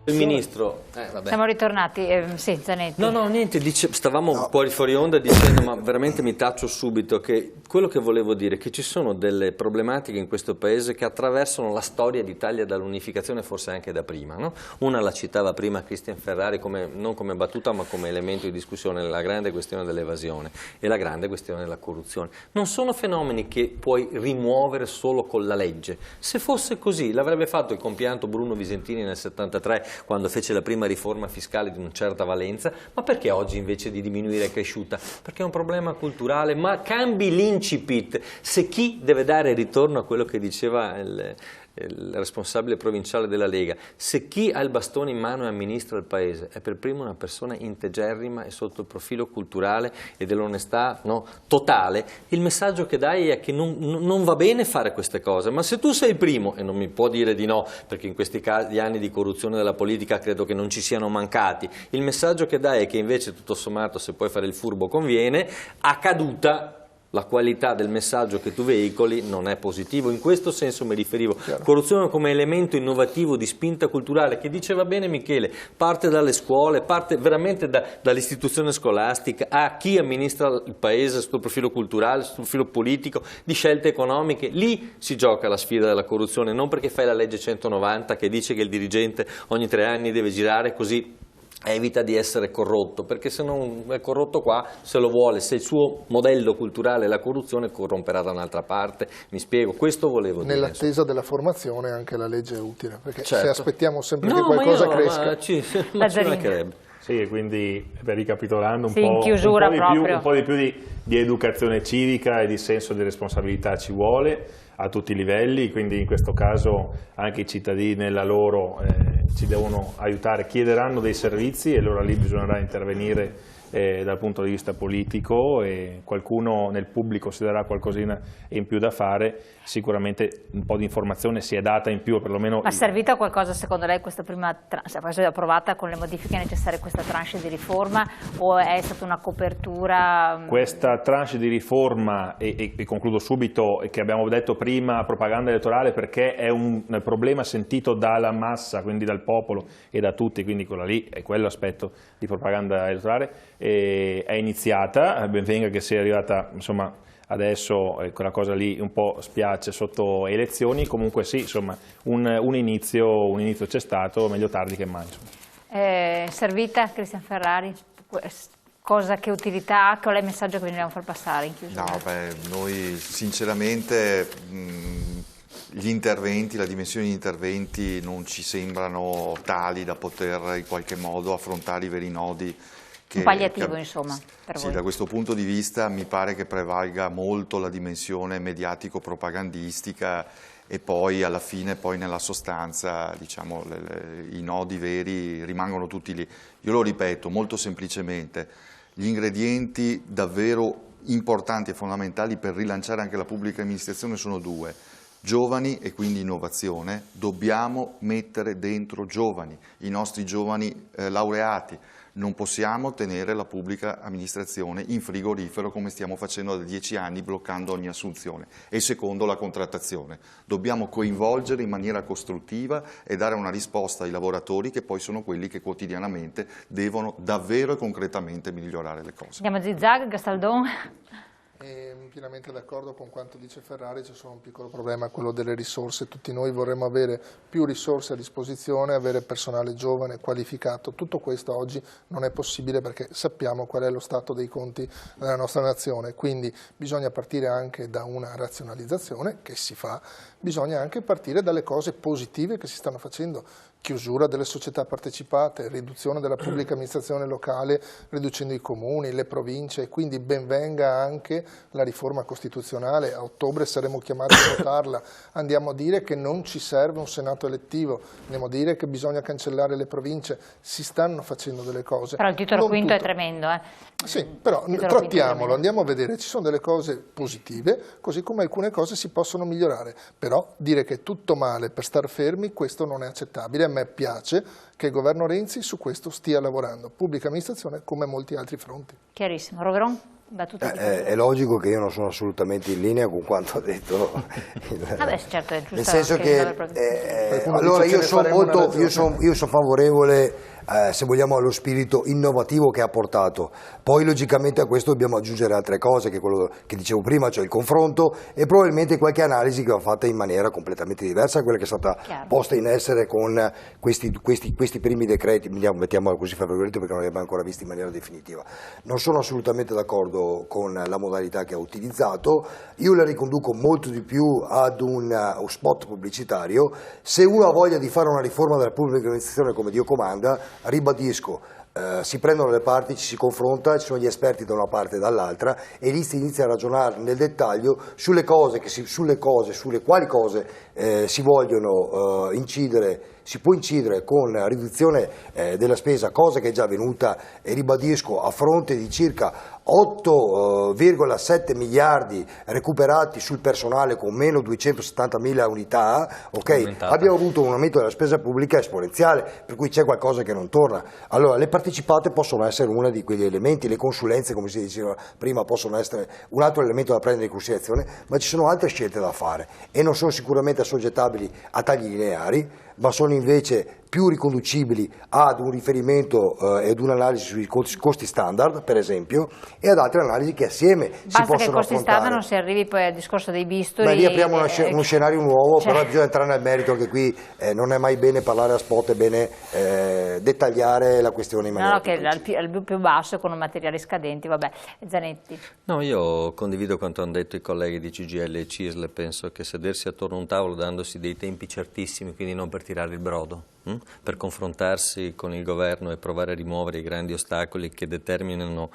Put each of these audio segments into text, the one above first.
Il ministro, Siamo ritornati, sì, Zanetti. No, niente, stavamo un po' fuori onda dicendo, ma veramente mi taccio subito, che quello che volevo dire è che ci sono delle problematiche in questo paese che attraversano la storia d'Italia dall'unificazione, forse anche da prima, no? Una la citava prima Christian Ferrari, non come battuta ma come elemento di discussione, la grande questione dell'evasione e la grande questione della corruzione. Non sono fenomeni che puoi rimuovere solo con la legge. Se fosse così l'avrebbe fatto il compianto Bruno Visentini nel 73, quando fece la prima riforma fiscale di una certa valenza, ma perché oggi invece di diminuire è cresciuta? Perché è un problema culturale, ma cambi l'incipit. Se chi deve dare ritorno a quello che diceva il responsabile provinciale della Lega, se chi ha il bastone in mano e amministra il paese è per primo una persona integerrima e sotto il profilo culturale e dell'onestà totale, il messaggio che dai è che non va bene fare queste cose, ma se tu sei il primo, e non mi può dire di no, perché in questi casi, anni di corruzione della politica credo che non ci siano mancati, il messaggio che dai è che invece tutto sommato se puoi fare il furbo conviene, a caduta la qualità del messaggio che tu veicoli non è positivo. In questo senso mi riferivo. Chiaro. Corruzione come elemento innovativo di spinta culturale, che diceva bene Michele, parte dalle scuole, parte veramente dall'istituzione scolastica, a chi amministra il paese sul profilo culturale, sul profilo politico, di scelte economiche. Lì si gioca la sfida della corruzione, non perché fai la legge 190 che dice che il dirigente ogni 3 anni deve girare così evita di essere corrotto, perché se non è corrotto qua, se lo vuole, se il suo modello culturale è la corruzione, corromperà da un'altra parte. Mi spiego, questo volevo dire. Nell'attesa della formazione anche la legge è utile, perché certo. Se aspettiamo sempre che qualcosa cresca... Ma ci mancherebbe. Sì, quindi ricapitolando un po' di più di educazione civica e di senso di responsabilità ci vuole a tutti i livelli, quindi in questo caso anche i cittadini nella loro ci devono aiutare, chiederanno dei servizi e allora lì bisognerà intervenire dal punto di vista politico, e qualcuno nel pubblico si darà qualcosina in più da fare, sicuramente un po' di informazione si è data in più, perlomeno. Ma è servita qualcosa secondo lei questa prima, se è approvata con le modifiche necessarie questa tranche di riforma, o è stata una copertura? Questa tranche di riforma, e concludo subito, che abbiamo detto prima, propaganda elettorale, perché è un problema sentito dalla massa, quindi dal popolo e da tutti, quindi quella lì è quell'aspetto di propaganda elettorale. È iniziata, ben venga che sia arrivata insomma adesso, quella cosa lì un po' spiace sotto elezioni, comunque sì, insomma un inizio c'è stato, meglio tardi che mai. Servita Christian Ferrari? Che utilità ha? Qual è il messaggio che vogliamo far passare in chiusura? Noi sinceramente gli interventi, la dimensione degli interventi non ci sembrano tali da poter in qualche modo affrontare i veri nodi. Un palliativo, insomma, per voi. Da questo punto di vista mi pare che prevalga molto la dimensione mediatico-propagandistica e poi alla fine, nella sostanza, diciamo, i nodi veri rimangono tutti lì. Io lo ripeto molto semplicemente, gli ingredienti davvero importanti e fondamentali per rilanciare anche la pubblica amministrazione sono 2. Giovani e quindi innovazione, dobbiamo mettere dentro giovani, i nostri giovani laureati. Non possiamo tenere la pubblica amministrazione in frigorifero come stiamo facendo da 10 anni, bloccando ogni assunzione. E secondo, la contrattazione. Dobbiamo coinvolgere in maniera costruttiva e dare una risposta ai lavoratori, che poi sono quelli che quotidianamente devono davvero e concretamente migliorare le cose. Andiamo a zigzag, Gastaldon. Pienamente d'accordo con quanto dice Ferrari, c'è solo un piccolo problema, quello delle risorse. Tutti noi vorremmo avere più risorse a disposizione, avere personale giovane, qualificato. Tutto questo oggi non è possibile perché sappiamo qual è lo stato dei conti della nostra nazione, quindi bisogna partire anche da una razionalizzazione che si fa, bisogna anche partire dalle cose positive che si stanno facendo. Chiusura delle società partecipate, riduzione della pubblica amministrazione locale, riducendo i comuni, le province, e quindi ben venga anche la riforma costituzionale. A ottobre saremo chiamati a votarla. Andiamo a dire che non ci serve un Senato elettivo, andiamo a dire che bisogna cancellare le province. Si stanno facendo delle cose. Però il titolo quinto è tremendo. Sì, però trattiamolo, andiamo a vedere, ci sono delle cose positive, così come alcune cose si possono migliorare. Però dire che è tutto male per star fermi, questo non è accettabile. A me piace che il governo Renzi su questo stia lavorando, pubblica amministrazione come molti altri fronti. Chiarissimo. Rovron? da tutti i È logico che io non sono assolutamente in linea con quanto ha detto certo, è giusto, nel senso che allora io sono favorevole se vogliamo allo spirito innovativo che ha portato, poi logicamente a questo dobbiamo aggiungere altre cose, che quello che dicevo prima, cioè il confronto e probabilmente qualche analisi che va fatta in maniera completamente diversa da quella che è stata posta in essere con questi primi decreti, mettiamola così fra virgolette, perché non li abbiamo ancora visti in maniera definitiva. Non sono assolutamente d'accordo con la modalità che ha utilizzato, io la riconduco molto di più ad un spot pubblicitario. Se uno ha voglia di fare una riforma della pubblica amministrazione come Dio comanda, ribadisco, si prendono le parti, ci si confronta, ci sono gli esperti da una parte e dall'altra e lì si inizia a ragionare nel dettaglio sulle quali cose si vogliono incidere. Si può incidere con riduzione della spesa, cosa che è già avvenuta, e ribadisco, a fronte di circa 8,7 miliardi recuperati sul personale con meno 270.000 unità, abbiamo avuto un aumento della spesa pubblica esponenziale, per cui c'è qualcosa che non torna. Allora, le partecipate possono essere uno di quegli elementi, le consulenze, come si diceva prima, possono essere un altro elemento da prendere in considerazione, ma ci sono altre scelte da fare e non sono sicuramente assoggettabili a tagli lineari, ma sono invece più riconducibili ad un riferimento ed un'analisi sui costi standard, per esempio, e ad altre analisi che assieme si possono affrontare. Basta che costi standard non si arrivi poi al discorso dei bisturi. Ma lì apriamo uno scenario nuovo, però bisogna entrare nel merito, che qui non è mai bene parlare a spot, è bene dettagliare la questione in maniera che al più basso con materiali scadenti, vabbè. Zanetti. No, io condivido quanto hanno detto i colleghi di CGIL e CISL, penso che sedersi attorno a un tavolo dandosi dei tempi certissimi, quindi non per tirare il brodo, per confrontarsi con il governo e provare a rimuovere i grandi ostacoli che determinano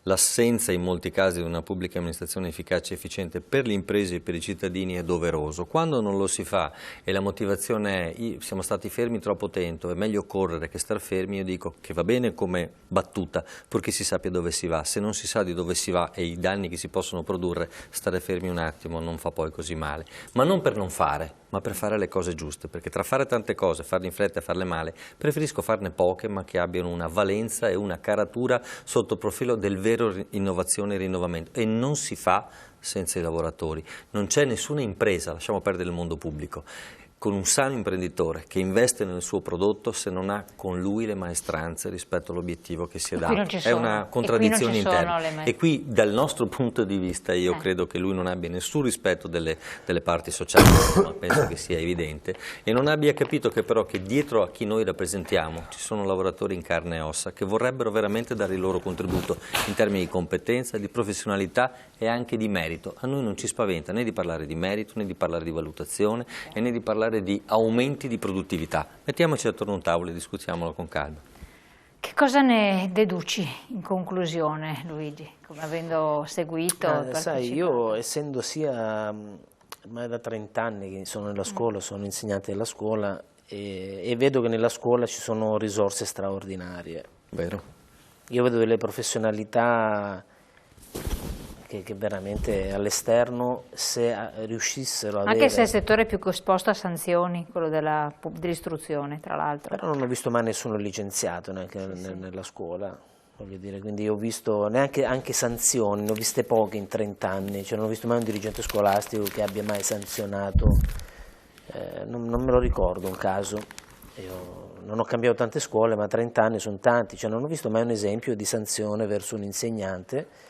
l'assenza in molti casi di una pubblica amministrazione efficace e efficiente per le imprese e per i cittadini è doveroso. Quando non lo si fa e la motivazione è siamo stati fermi troppo tempo, è meglio correre che star fermi, io dico che va bene come battuta, purché si sappia dove si va. Se non si sa di dove si va e i danni che si possono produrre, stare fermi un attimo non fa poi così male. Ma non per non fare, ma per fare le cose giuste, perché tra fare tante cose, farle in fretta e farle male, preferisco farne poche ma che abbiano una valenza e una caratura sotto il profilo del vero innovazione e rinnovamento, e non si fa senza i lavoratori. Non c'è nessuna impresa, lasciamo perdere il mondo pubblico, con un sano imprenditore che investe nel suo prodotto se non ha con lui le maestranze rispetto all'obietto che si è dato. È una contraddizione interna. E qui dal nostro punto di vista io credo che lui non abbia nessun rispetto delle parti sociali, ma penso che sia evidente, e non abbia capito che però che dietro a chi noi rappresentiamo ci sono lavoratori in carne e ossa che vorrebbero veramente dare il loro contributo in termini di competenza, di professionalità e anche di merito. A noi non ci spaventa né di parlare di merito, né di parlare di valutazione e né di parlare di aumenti di produttività. Mettiamoci attorno a un tavolo e discutiamolo con calma. Che cosa ne deduci in conclusione, Luigi, come avendo seguito? Sai, io essendo sia ormai da 30 anni che sono nella scuola, sono insegnante della scuola e vedo che nella scuola ci sono risorse straordinarie. Vero. Io vedo delle professionalità che veramente all'esterno, se riuscissero a avere... Anche se il settore è più esposto a sanzioni, quello dell'istruzione, tra l'altro. Però non ho visto mai nessuno licenziato neanche nella scuola, voglio dire, quindi ho visto neanche anche sanzioni, ne ho viste poche in 30 anni, cioè non ho visto mai un dirigente scolastico che abbia mai sanzionato, non me lo ricordo un caso. Io non ho cambiato tante scuole, ma 30 anni sono tanti, cioè non ho visto mai un esempio di sanzione verso un insegnante.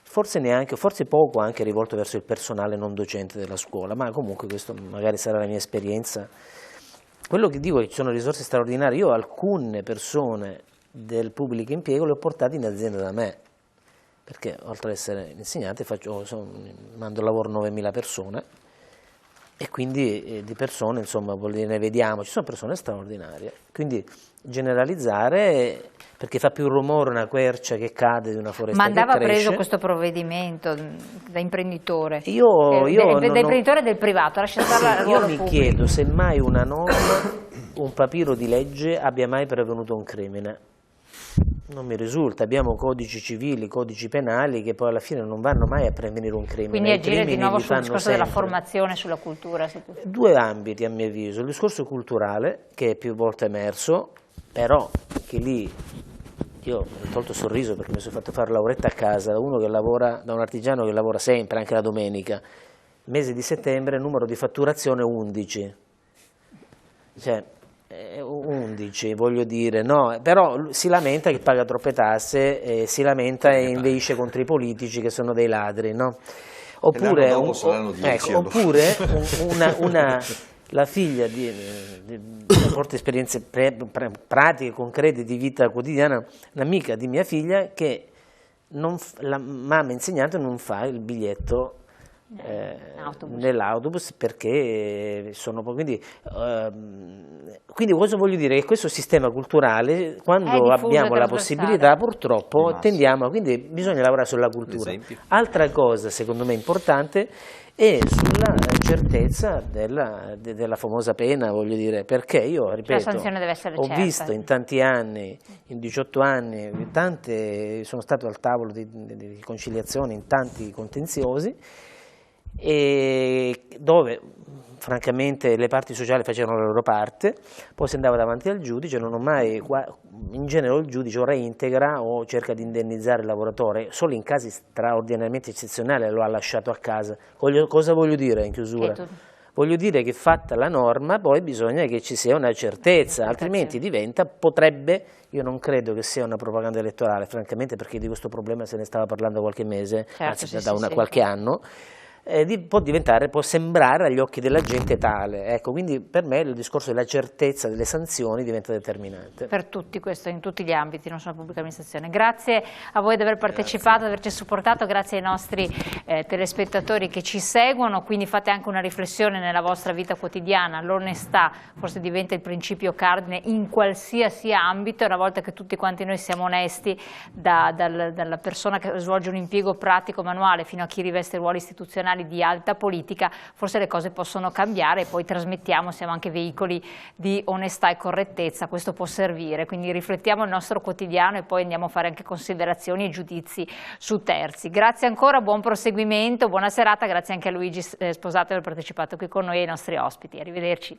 Forse neanche, forse poco anche rivolto verso il personale non docente della scuola, ma comunque questo magari sarà la mia esperienza. Quello che dico è che ci sono risorse straordinarie. Io alcune persone del pubblico impiego le ho portate in azienda da me, perché oltre ad essere insegnante mando al lavoro 9.000 persone e quindi di persone, insomma, ne vediamo, ci sono persone straordinarie. Quindi generalizzare, perché fa più rumore una quercia che cade di una foresta che cresce. Ma andava preso questo provvedimento da imprenditore? Da imprenditore del privato, lascia stare al ruolo pubblico. Io mi chiedo se mai una norma, un papiro di legge abbia mai prevenuto un crimine. Non mi risulta, abbiamo codici civili, codici penali che poi alla fine non vanno mai a prevenire un crimine. Quindi agire di nuovo sul discorso della formazione, sulla cultura. Due ambiti a mio avviso, il discorso culturale che è più volte emerso, però che lì io ho tolto il sorriso perché mi sono fatto fare lavoretta a casa da uno che lavora, da un artigiano che lavora sempre, anche la domenica. Mese di settembre, numero di fatturazione 11. Cioè, 11, voglio dire, no, però si lamenta che paga troppe tasse, si lamenta e inveisce contro i politici che sono dei ladri, no? Oppure, oppure la figlia di forti esperienze pratiche, concrete di vita quotidiana, un'amica di mia figlia che la mamma insegnante non fa il biglietto nell'autobus perché sono quindi cosa voglio dire? Che questo sistema culturale, quando abbiamo la possibilità, purtroppo tendiamo, quindi bisogna lavorare sulla cultura. Altra cosa secondo me importante è sulla certezza della famosa pena, voglio dire, perché io, ripeto, la sanzione deve essere ho certa. visto in tanti anni, in 18 anni, sono stato al tavolo di conciliazione in tanti contenziosi, e dove francamente le parti sociali facevano la loro parte, poi si andava davanti al giudice, non ho mai, in genere il giudice o reintegra o cerca di indennizzare il lavoratore, solo in casi straordinariamente eccezionali lo ha lasciato a casa. Cosa voglio dire in chiusura? Voglio dire che fatta la norma poi bisogna che ci sia una certezza, altrimenti potrebbe, io non credo che sia una propaganda elettorale, francamente, perché di questo problema se ne stava parlando qualche mese, anzi qualche anno, può sembrare agli occhi della gente tale, ecco, quindi per me il discorso della certezza delle sanzioni diventa determinante. Per tutti, questo in tutti gli ambiti, non solo la pubblica amministrazione. Grazie a voi di aver partecipato, di averci supportato, grazie ai nostri telespettatori che ci seguono, quindi fate anche una riflessione nella vostra vita quotidiana, l'onestà forse diventa il principio cardine in qualsiasi ambito, e una volta che tutti quanti noi siamo onesti, dalla persona che svolge un impiego pratico manuale fino a chi riveste ruoli istituzionali di alta politica, forse le cose possono cambiare e poi trasmettiamo, siamo anche veicoli di onestà e correttezza, questo può servire, quindi riflettiamo il nostro quotidiano e poi andiamo a fare anche considerazioni e giudizi su terzi. Grazie ancora, buon proseguimento, buona serata, grazie anche a Luigi Sposato per aver partecipato qui con noi e ai nostri ospiti, arrivederci.